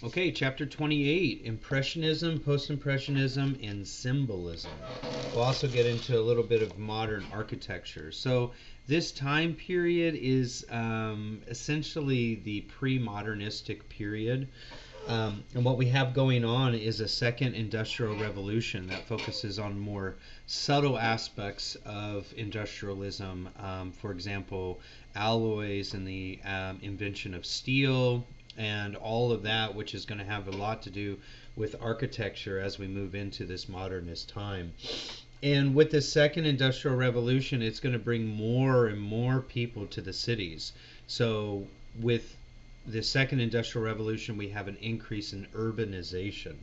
Okay, chapter 28, Impressionism, Post-Impressionism, and Symbolism. We'll also get into a little bit of modern architecture. So this time period is essentially the pre-modernistic period. And what we have going on is a second industrial revolution that focuses on more subtle aspects of industrialism. For example, alloys and the invention of steel and all of that, which is going to have a lot to do with architecture as we move into this modernist time. And with the second industrial revolution, it's going to bring more and more people to the cities. So with the second industrial revolution, we have an increase in urbanization.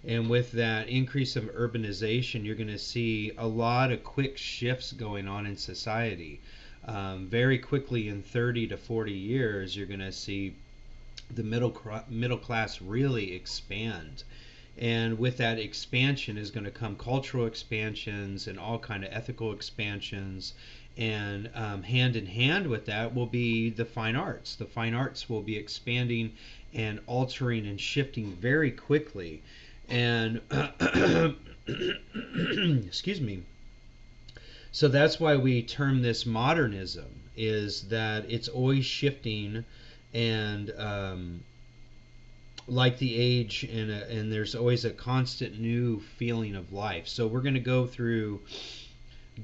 And with that increase of urbanization, you're going to see a lot of quick shifts going on in society. Very quickly, in 30 to 40 years, you're going to see the middle class really expand. And with that expansion is going to come cultural expansions and all kind of ethical expansions. And hand in hand with that will be the fine arts. The fine arts will be expanding and altering and shifting very quickly. And excuse me. So that's why we term this modernism, is that it's always shifting and like the age, and there's always a constant new feeling of life. So we're going to go through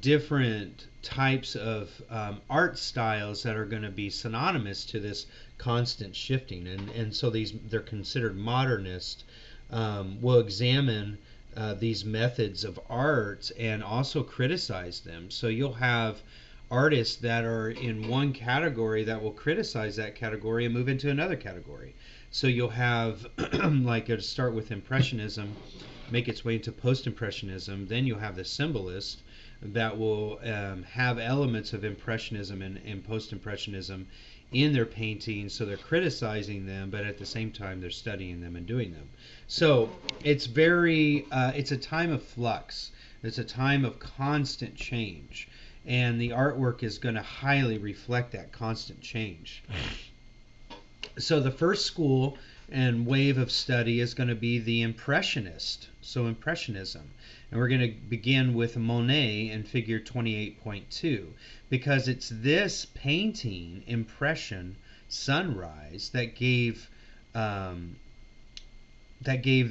different types of art styles that are going to be synonymous to this constant shifting, and so they're considered modernist. We'll examine these methods of art and also criticize them. So you'll have artists that are in one category that will criticize that category and move into another category. So you'll have, like, it'll start with Impressionism, make its way into Post-Impressionism. Then you'll have the Symbolist that will have elements of Impressionism and Post-Impressionism in their paintings. So they're criticizing them, but at the same time they're studying them and doing them. So it's it's a time of flux. It's a time of constant change. And the artwork is going to highly reflect that constant change. So the first school and wave of study is going to be the Impressionist, so Impressionism. And we're going to begin with Monet in figure 28.2, because it's this painting, Impression, Sunrise, that gave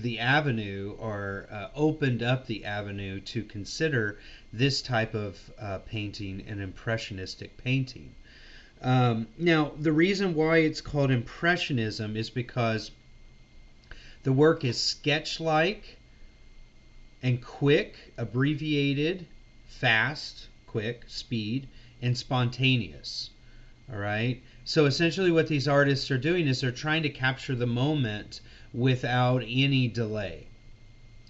the avenue, or opened up the avenue to consider this type of painting an impressionistic painting. Now, the reason why it's called Impressionism is because the work is sketch-like and quick, abbreviated, fast, quick, speed, and spontaneous. All right? So essentially what these artists are doing is they're trying to capture the moment without any delay.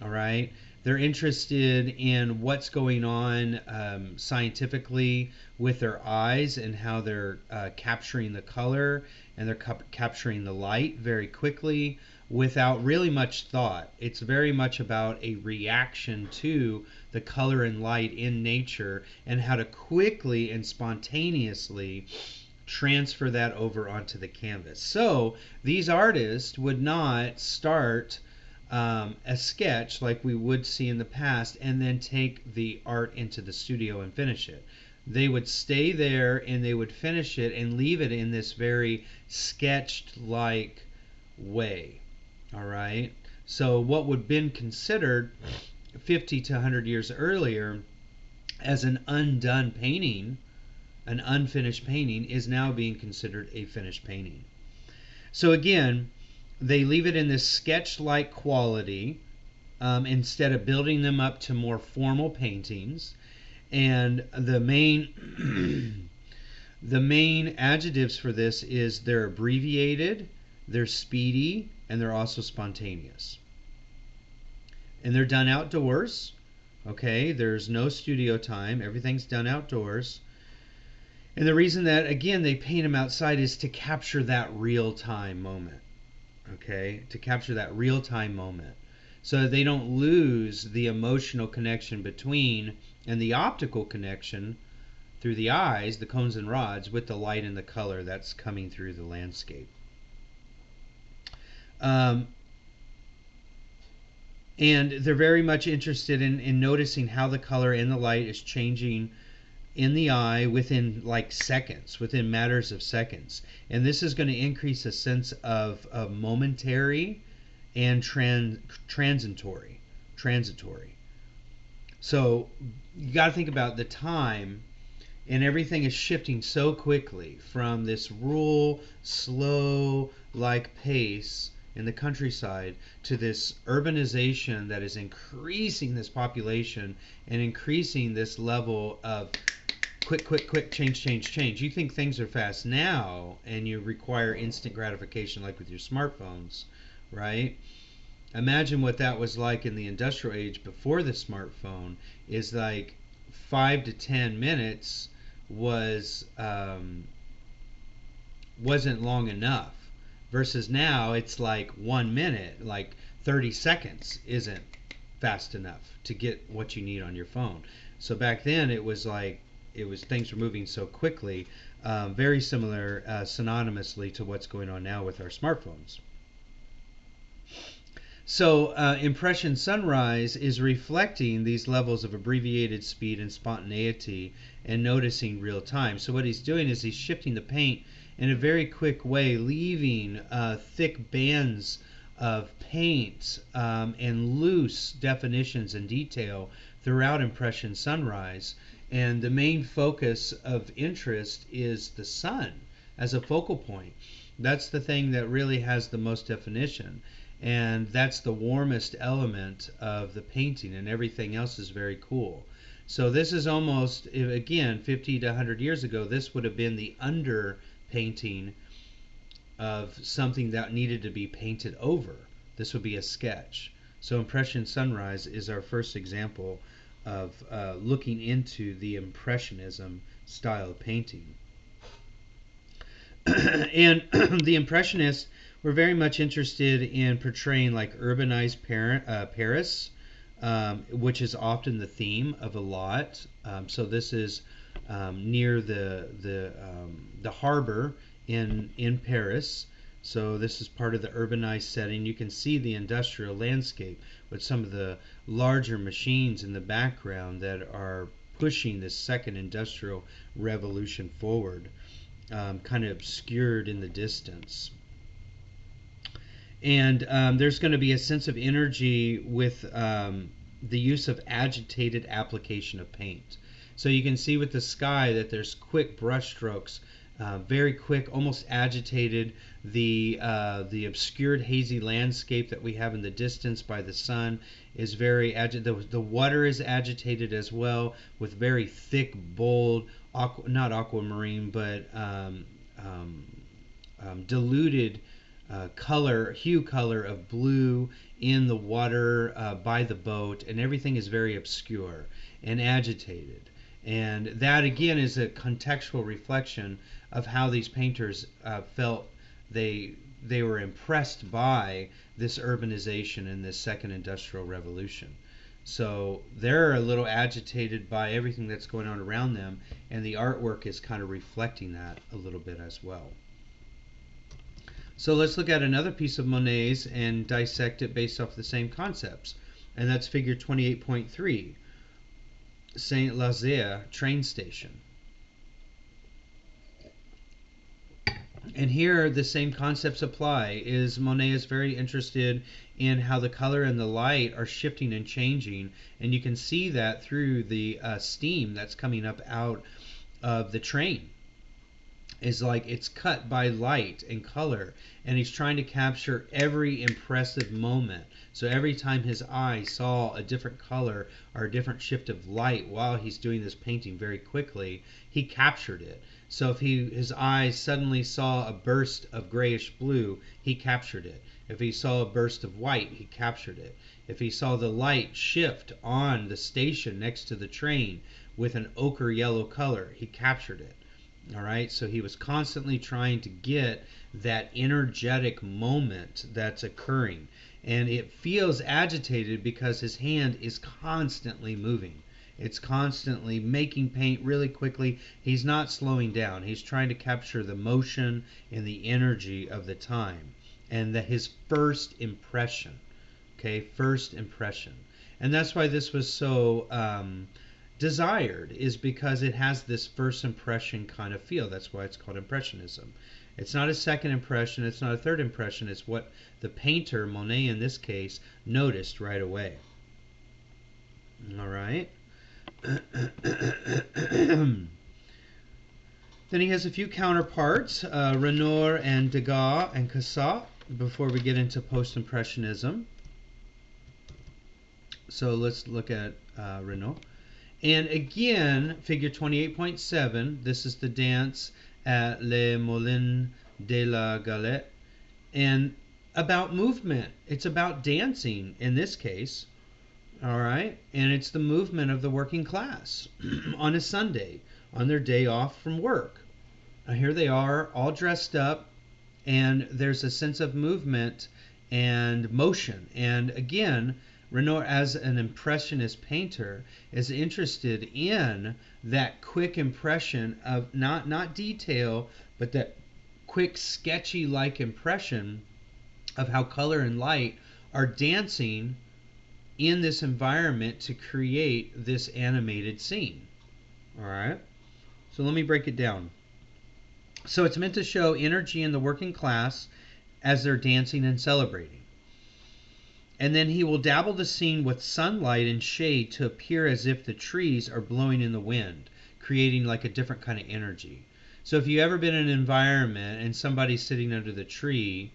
All right? They're interested in what's going on scientifically with their eyes and how they're capturing the color, and they're capturing the light very quickly without really much thought. It's very much about a reaction to the color and light in nature, and how to quickly and spontaneously transfer that over onto the canvas. So these artists would not start a sketch like we would see in the past and then take the art into the studio and finish it. They would stay there and they would finish it and leave it in this very sketched like way. All right? So what would have been considered 50 to 100 years earlier as an undone painting, an unfinished painting, is now being considered a finished painting. So again, they leave it in this sketch-like quality instead of building them up to more formal paintings. And the main the main adjectives for this is they're abbreviated, they're speedy, and they're also spontaneous. And they're done outdoors. Okay, there's no studio time. Everything's done outdoors. And the reason that, again, they paint them outside is to capture that real-time moment. Okay, to capture that real-time moment, so that they don't lose the emotional connection between and the optical connection through the eyes, the cones and rods, with the light and the color that's coming through the landscape. Um, and they're very much interested in noticing how the color and the light is changing in the eye within like seconds, within matters of seconds. And this is going to increase a sense of momentary and transitory. So you got to think about the time, and everything is shifting so quickly from this rural, slow like pace in the countryside to this urbanization that is increasing this population and increasing this level of quick, change. You think things are fast now and you require instant gratification like with your smartphones, right? Imagine what that was like in the industrial age before the smartphone. Is like 5 to 10 minutes was wasn't long enough, versus now it's like 1 minute, like 30 seconds isn't fast enough to get what you need on your phone. So back then it was like things were moving so quickly, very similar, synonymously to what's going on now with our smartphones. So Impression Sunrise is reflecting these levels of abbreviated speed and spontaneity and noticing real time. So what he's doing is he's shifting the paint in a very quick way, leaving thick bands of paint and loose definitions and detail throughout Impression Sunrise. And the main focus of interest is the sun as a focal point. That's the thing that really has the most definition. And that's the warmest element of the painting, and everything else is very cool. So this is almost, again, 50 to 100 years ago, this would have been the under painting of something that needed to be painted over. This would be a sketch. So Impression Sunrise is our first example of looking into the Impressionism style of painting. And the Impressionists were very much interested in portraying like urbanized Paris, which is often the theme of a lot. So this is near the harbor in Paris. So this is part of the urbanized setting. You can see the industrial landscape with some of the larger machines in the background that are pushing this second industrial revolution forward, kind of obscured in the distance. And there's going to be a sense of energy with the use of agitated application of paint. So you can see with the sky that there's quick brush strokes, very quick, almost agitated. The obscured, hazy landscape that we have in the distance by the sun is very agitated. The water is agitated as well, with very thick, bold, not aquamarine, but diluted hue color of blue in the water by the boat, and everything is very obscure and agitated. And that again is a contextual reflection of how these painters felt they were impressed by this urbanization and this second industrial revolution. So they're a little agitated by everything that's going on around them, and the artwork is kind of reflecting that a little bit as well. So let's look at another piece of Monet's and dissect it based off the same concepts. And that's figure 28.3, Saint-Lazare train station. And here the same concepts apply. Monet is very interested in how the color and the light are shifting and changing, and you can see that through the steam that's coming up out of the train. Is like it's cut by light and color, and he's trying to capture every impressive moment. So every time his eye saw a different color or a different shift of light while he's doing this painting very quickly, he captured it. So if his eyes suddenly saw a burst of grayish blue, he captured it. If he saw a burst of white, he captured it. If he saw the light shift on the station next to the train with an ochre yellow color, he captured it. All right, so he was constantly trying to get that energetic moment that's occurring, and it feels agitated because his hand is constantly moving. It's constantly making paint really quickly. He's not slowing down. He's trying to capture the motion and the energy of the time. and his first impression. Okay, first impression. And that's why this was so desired, is because it has this first impression kind of feel. That's why it's called Impressionism. It's not a second impression, it's not a third impression, it's what the painter, Monet in this case, noticed right away. All right. Then he has a few counterparts, Renoir and Degas and Cassatt, before we get into post-impressionism. So let's look at Renoir. And again, figure 28.7, this is the dance at Le Molin de la Galette. And about movement, it's about dancing in this case. All right, and it's the movement of the working class on a Sunday, on their day off from work. Now here they are, all dressed up, and there's a sense of movement and motion. And again, Renoir, as an impressionist painter, is interested in that quick impression of not detail, but that quick sketchy-like impression of how color and light are dancing in this environment to create this animated scene. All right, so let me break it down. So it's meant to show energy in the working class as they're dancing and celebrating. And then he will dabble the scene with sunlight and shade to appear as if the trees are blowing in the wind, creating like a different kind of energy. So if you've ever been in an environment and somebody's sitting under the tree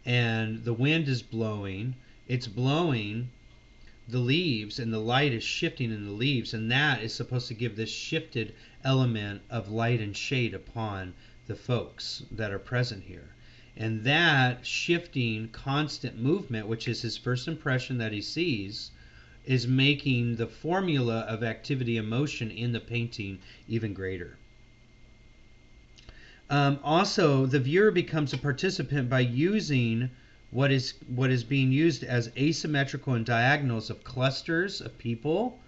and the wind is blowing, it's blowing the leaves and the light is shifting in the leaves, and that is supposed to give this shifted element of light and shade upon the folks that are present here. And that shifting constant movement, which is his first impression that he sees, is making the formula of activity and motion in the painting even greater. Also, the viewer becomes a participant by using what is being used as asymmetrical and diagonals of clusters of people,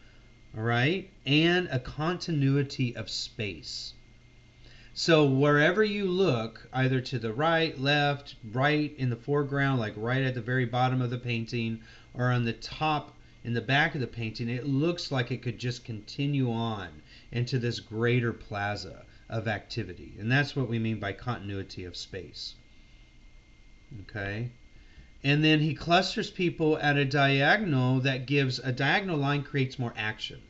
all right, and a continuity of space. So wherever you look, either to the right, left, right in the foreground, like right at the very bottom of the painting, or on the top in the back of the painting, it looks like it could just continue on into this greater plaza of activity. And that's what we mean by continuity of space. Okay? And then he clusters people at a diagonal that gives, a diagonal line creates more action.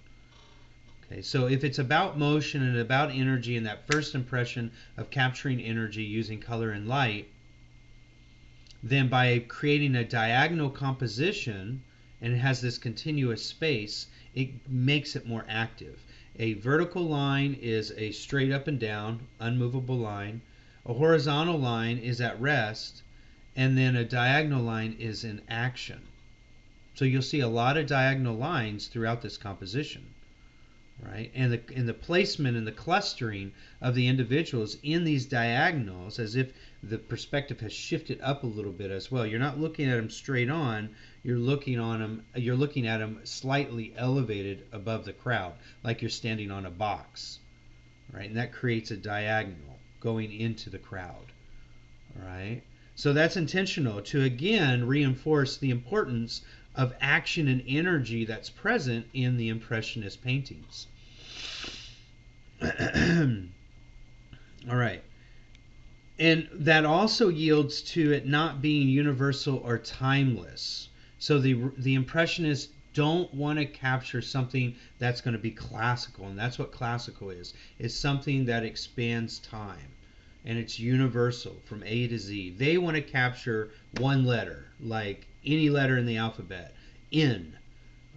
Okay, so if it's about motion and about energy and that first impression of capturing energy using color and light, then by creating a diagonal composition, and it has this continuous space, it makes it more active. A vertical line is a straight up and down, unmovable line. A horizontal line is at rest, and then a diagonal line is in action. So you'll see a lot of diagonal lines throughout this composition. Right, and the placement and the clustering of the individuals in these diagonals, as if the perspective has shifted up a little bit as well. You're not looking at them straight on. You're looking at them slightly elevated above the crowd, like you're standing on a box, right? And that creates a diagonal going into the crowd. All right, so that's intentional to again reinforce the importance of action and energy that's present in the Impressionist paintings. All right. And that also yields to it not being universal or timeless. So the Impressionists don't want to capture something that's going to be classical, and that's what classical is. It's something that expands time, and it's universal from A to Z. They want to capture one letter, like any letter in the alphabet. N,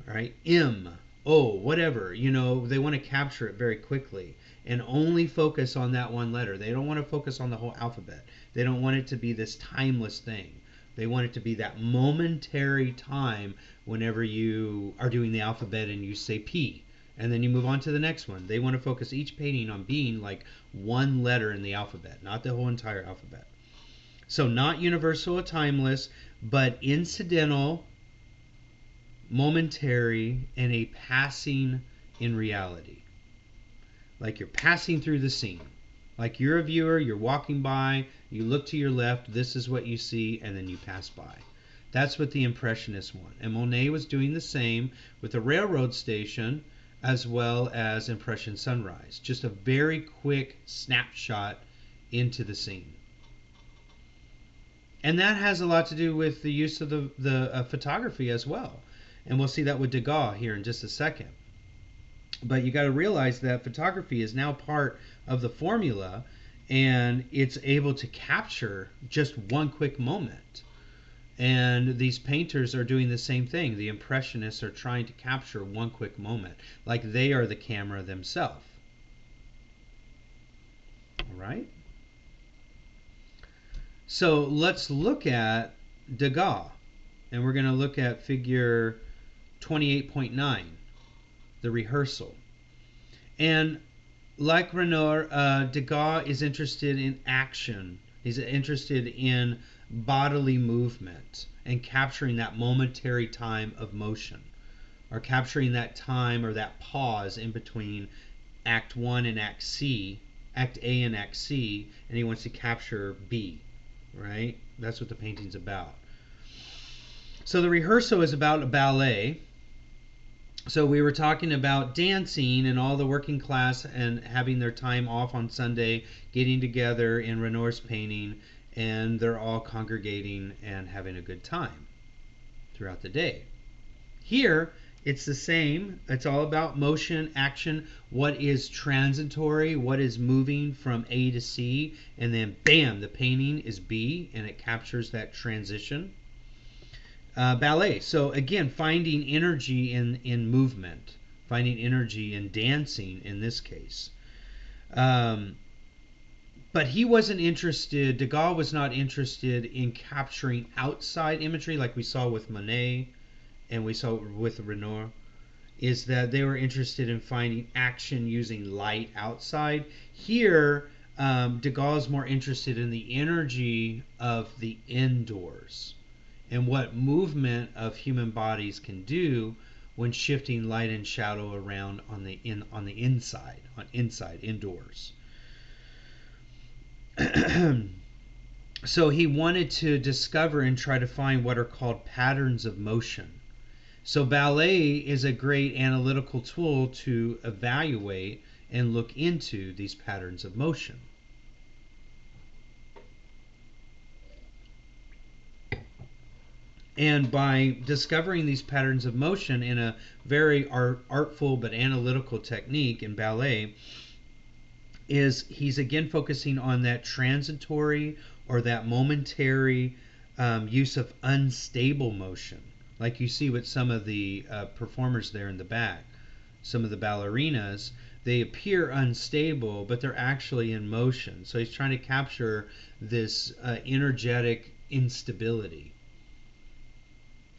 right? M, O, whatever. You know, they want to capture it very quickly and only focus on that one letter. They don't want to focus on the whole alphabet. They don't want it to be this timeless thing. They want it to be that momentary time whenever you are doing the alphabet and you say P, and then you move on to the next one. They want to focus each painting on being like one letter in the alphabet, not the whole entire alphabet. So not universal or timeless, but incidental, momentary, and a passing in reality. Like you're passing through the scene. Like you're a viewer, you're walking by, you look to your left, this is what you see, and then you pass by. That's what the Impressionists want. And Monet was doing the same with the railroad station as well as Impression Sunrise. Just a very quick snapshot into the scene. And that has a lot to do with the use of the photography as well. And we'll see that with Degas here in just a second. But you got to realize that photography is now part of the formula, and it's able to capture just one quick moment. And these painters are doing the same thing. The Impressionists are trying to capture one quick moment, like they are the camera themselves. All right? So let's look at Degas. And we're going to look at figure 28.9, the rehearsal. And like Renoir, Degas is interested in action. He's interested in bodily movement and capturing that momentary time of motion, or capturing that time or that pause in between Act 1 and Act A and Act C, and he wants to capture B, right? That's what the painting's about. So the rehearsal is about a ballet. So we were talking about dancing and all the working class and having their time off on Sunday, getting together in Renoir's painting, and they're all congregating and having a good time throughout the day. Here, it's the same. It's all about motion, action, what is transitory, what is moving from A to C, and then bam, the painting is B, and it captures that transition. Ballet. So again, finding energy in movement, finding energy in dancing in this case. But he wasn't interested, Degas was not interested in capturing outside imagery like we saw with Monet and we saw with Renoir, is that they were interested in finding action using light outside. Here, Degas is more interested in the energy of the indoors and what movement of human bodies can do when shifting light and shadow around on the inside, indoors. So he wanted to discover and try to find what are called patterns of motion. So ballet is a great analytical tool to evaluate and look into these patterns of motion. And by discovering these patterns of motion in a very artful but analytical technique in ballet, he's again focusing on that transitory or that momentary use of unstable motion. Like you see with some of the performers there in the back, some of the ballerinas, they appear unstable, but they're actually in motion. So he's trying to capture this energetic instability.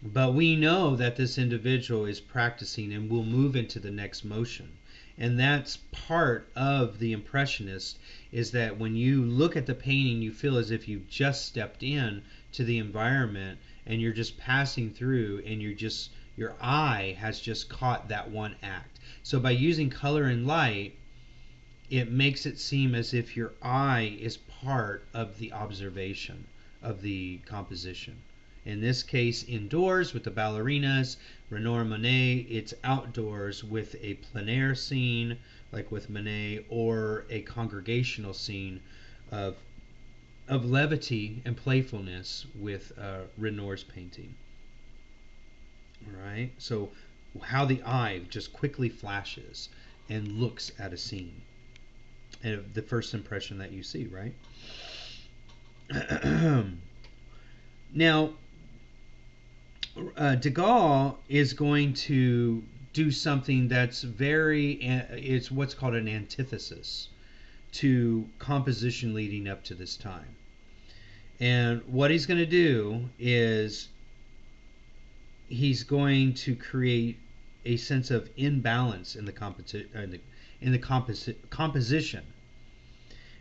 But we know that this individual is practicing and will move into the next motion. And that's part of the Impressionist, is that when you look at the painting, you feel as if you've just stepped in to the environment and you're just passing through, and your eye has just caught that one act. So by using color and light, it makes it seem as if your eye is part of the observation of the composition. In this case, indoors with the ballerinas. Renoir, Monet, it's outdoors with a plein air scene like with Monet, or a congregational scene of levity and playfulness with Renoir's painting. All right, so how the eye just quickly flashes and looks at a scene, and the first impression that you see, right? Now, Degas is going to do something that's it's what's called an antithesis to composition leading up to this time. And what he's going to do is he's going to create a sense of imbalance in the composition.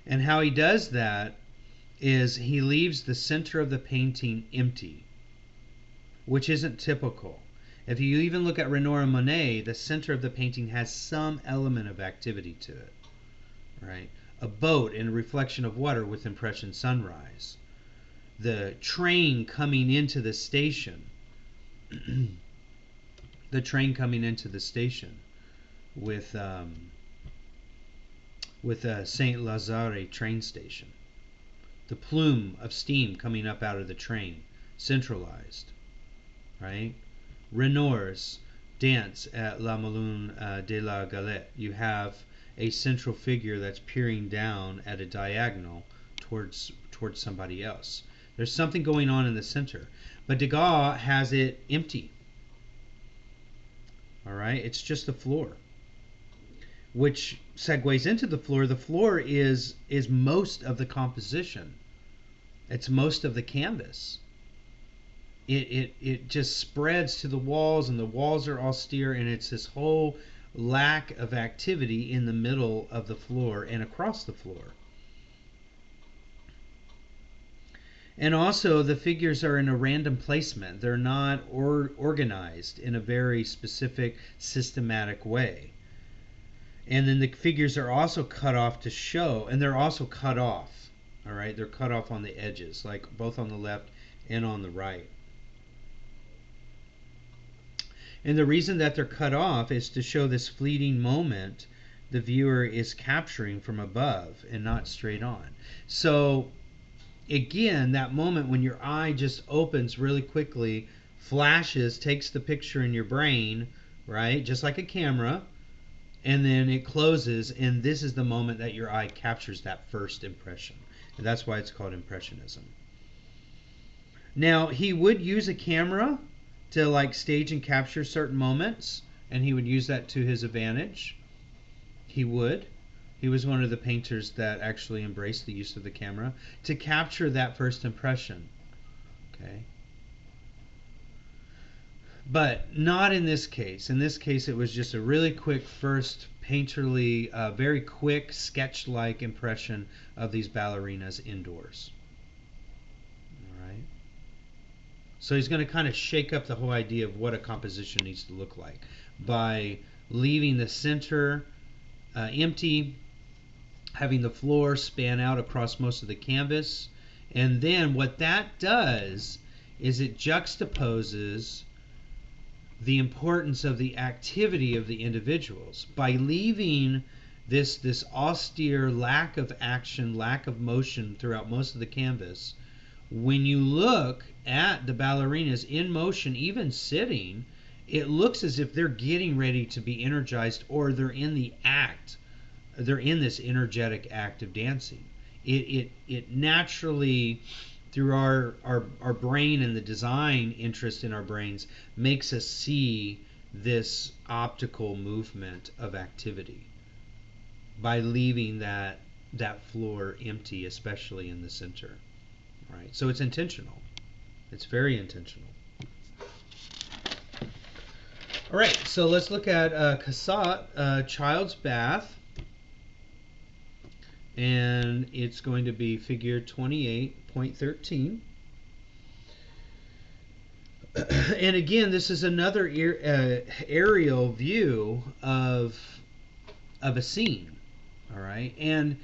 And how he does that is he leaves the center of the painting empty, which isn't typical. If you even look at Renoir and Monet, the center of the painting has some element of activity to it, right? a boat and a reflection of water with impression sunrise. The train coming into the station. The train coming into the station with Saint Lazare train station. The plume of steam coming up out of the train, centralized, right? Renoir's dance at La Molin de la Galette. You have a central figure that's peering down at a diagonal towards somebody else. There's something going on in the center, but Degas has it empty. All right, it's just the floor, which segues into the floor. The floor is most of the composition. It's most of the canvas. It just spreads to the walls, and the walls are austere, and it's this whole lack of activity in the middle of the floor and across the floor. And also the figures are in a random placement. They're not organized in a very specific, systematic way. And then the figures are also cut off to show, and they're also cut off. All right, they're cut off on the edges, like both on the left and on the right. And the reason that they're cut off is to show this fleeting moment the viewer is capturing from above and not straight on. So again, that moment when your eye just opens really quickly, flashes, takes the picture in your brain, right? Just like a camera, and then it closes, and this is the moment that your eye captures that first impression. And that's why it's called Impressionism. Now, he would use a camera to like stage and capture certain moments, and he would use that to his advantage. He would. He was one of the painters that actually embraced the use of the camera to capture that first impression. Okay. But not in this case. In this case, it was just a really quick first painterly, very quick sketch-like impression of these ballerinas indoors. All right. So he's going to kind of shake up the whole idea of what a composition needs to look like by leaving the center empty, having the floor span out across most of the canvas, and then what that does is it juxtaposes the importance of the activity of the individuals by leaving this austere lack of action, lack of motion throughout most of the canvas. When you look at the ballerinas in motion, even sitting, it looks as if they're getting ready to be energized, or they're in the act. They're in this energetic act of dancing. It naturally, through our brain and the design interest in our brains, makes us see this optical movement of activity by leaving that floor empty, especially in the center. Right? So it's intentional. It's very intentional. All right, so let's look at Cassatt, Child's Bath. And it's going to be figure 28.13. And again, this is another aerial view of a scene. All right, and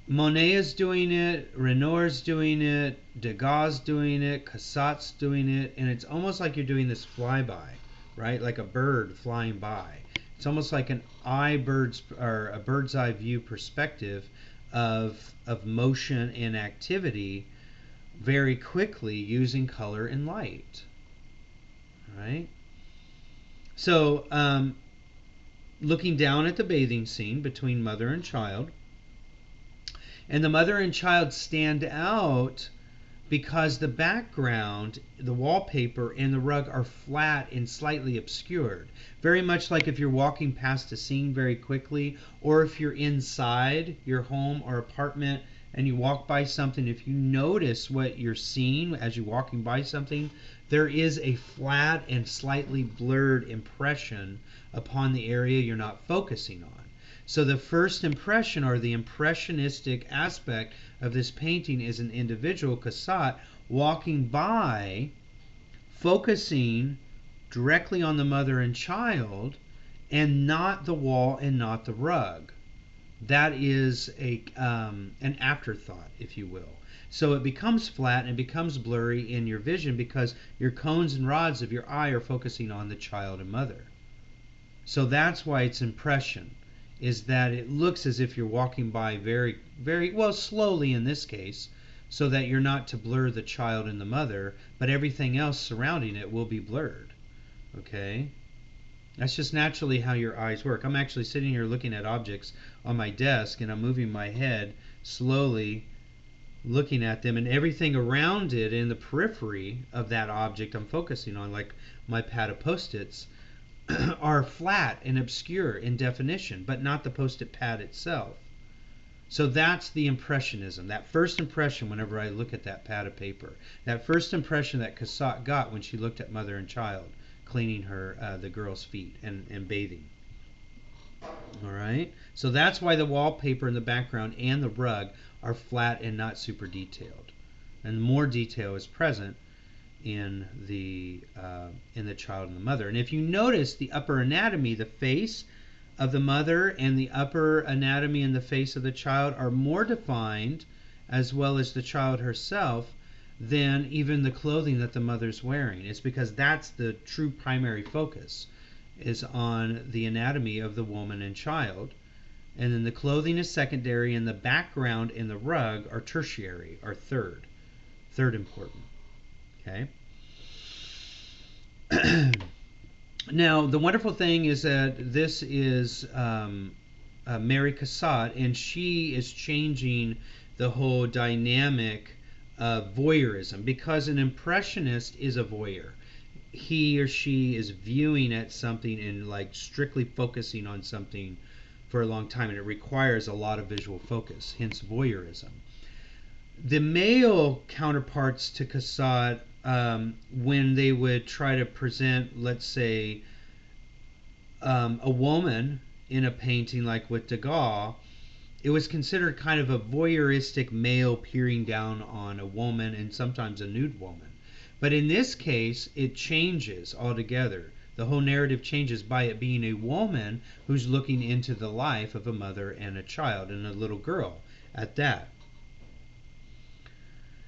Monet is doing it, Renoir's doing it, Degas doing it, Cassatt's doing it, and it's almost like you're doing this flyby, right? Like a bird flying by. It's almost like a bird's eye view perspective of motion and activity very quickly using color and light. Right? So looking down at the bathing scene between mother and child, and the mother and child stand out because the background, the wallpaper, and the rug are flat and slightly obscured. Very much like if you're walking past a scene very quickly, or if you're inside your home or apartment and you walk by something, if you notice what you're seeing as you're walking by something, there is a flat and slightly blurred impression upon the area you're not focusing on. So the first impression, or the impressionistic aspect of this painting, is an individual, Cassatt, walking by, focusing directly on the mother and child, and not the wall and not the rug. that is an afterthought, if you will. So it becomes flat and it becomes blurry in your vision because your cones and rods of your eye are focusing on the child and mother. So that's why it's impression, is that it looks as if you're walking by very, very, well, slowly in this case, so that you're not to blur the child and the mother, but everything else surrounding it will be blurred. Okay? That's just naturally how your eyes work. I'm actually sitting here looking at objects on my desk, and I'm moving my head slowly, looking at them, and everything around it in the periphery of that object I'm focusing on, like my pad of Post-its, are flat and obscure in definition, but not the Post-it pad itself. So that's the impressionism, that first impression whenever I look at that pad of paper, that first impression that Cassatt got when she looked at mother and child cleaning the girl's feet and bathing. All right, so that's why the wallpaper in the background and the rug are flat and not super detailed, and more detail is present in the child and the mother. And if you notice the upper anatomy, the face of the mother and the upper anatomy and the face of the child are more defined, as well as the child herself, than even the clothing that the mother's wearing. It's because that's the true primary focus, is on the anatomy of the woman and child. And then the clothing is secondary, and the background and the rug are tertiary, or third important. Okay. Now, the wonderful thing is that this is Mary Cassatt, and she is changing the whole dynamic of voyeurism, because an impressionist is a voyeur. He or she is viewing at something and like strictly focusing on something for a long time, and it requires a lot of visual focus, hence voyeurism. The male counterparts to Cassatt, when they would try to present, let's say, a woman in a painting like with Degas, it was considered kind of a voyeuristic male peering down on a woman, and sometimes a nude woman. But in this case, it changes altogether. The whole narrative changes by it being a woman who's looking into the life of a mother and a child, and a little girl at that.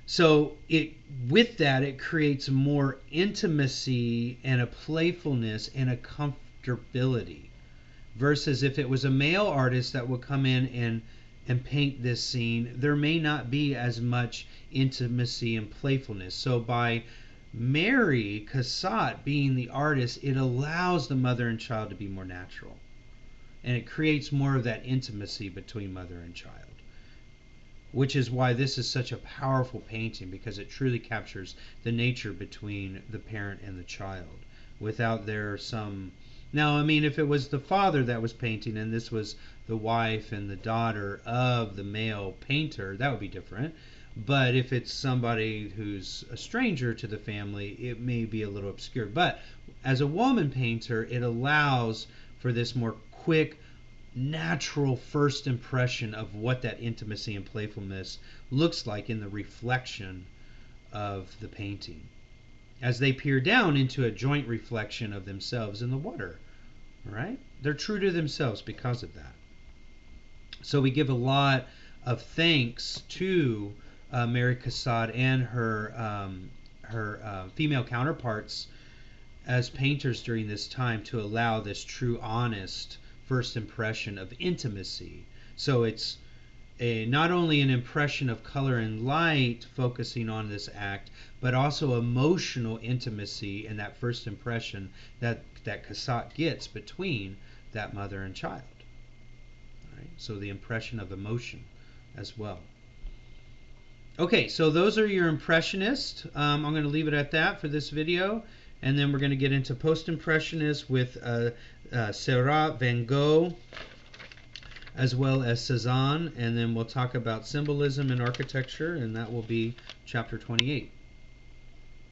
So with that, it creates more intimacy and a playfulness and a comfortability, versus if it was a male artist that would come in and paint this scene, there may not be as much intimacy and playfulness. So by Mary Cassatt being the artist, it allows the mother and child to be more natural, and it creates more of that intimacy between mother and child, which is why this is such a powerful painting, because it truly captures the nature between the parent and the child without there some... Now, I mean, if it was the father that was painting and this was the wife and the daughter of the male painter, that would be different. But if it's somebody who's a stranger to the family, it may be a little obscure. But as a woman painter, it allows for this more quick, natural first impression of what that intimacy and playfulness looks like in the reflection of the painting, as they peer down into a joint reflection of themselves in the water. All right? They're true to themselves because of that. So we give a lot of thanks to Mary Cassatt and her female counterparts as painters during this time to allow this true, honest first impression of intimacy. So it's not only an impression of color and light focusing on this act, but also emotional intimacy in that first impression that Cassatt gets between that mother and child. All right? So the impression of emotion as well. Okay, so those are your Impressionists. I'm going to leave it at that for this video, and then we're going to get into Post-Impressionist with Seurat, Van Gogh, as well as Cézanne, and then we'll talk about symbolism in architecture, and that will be chapter 28.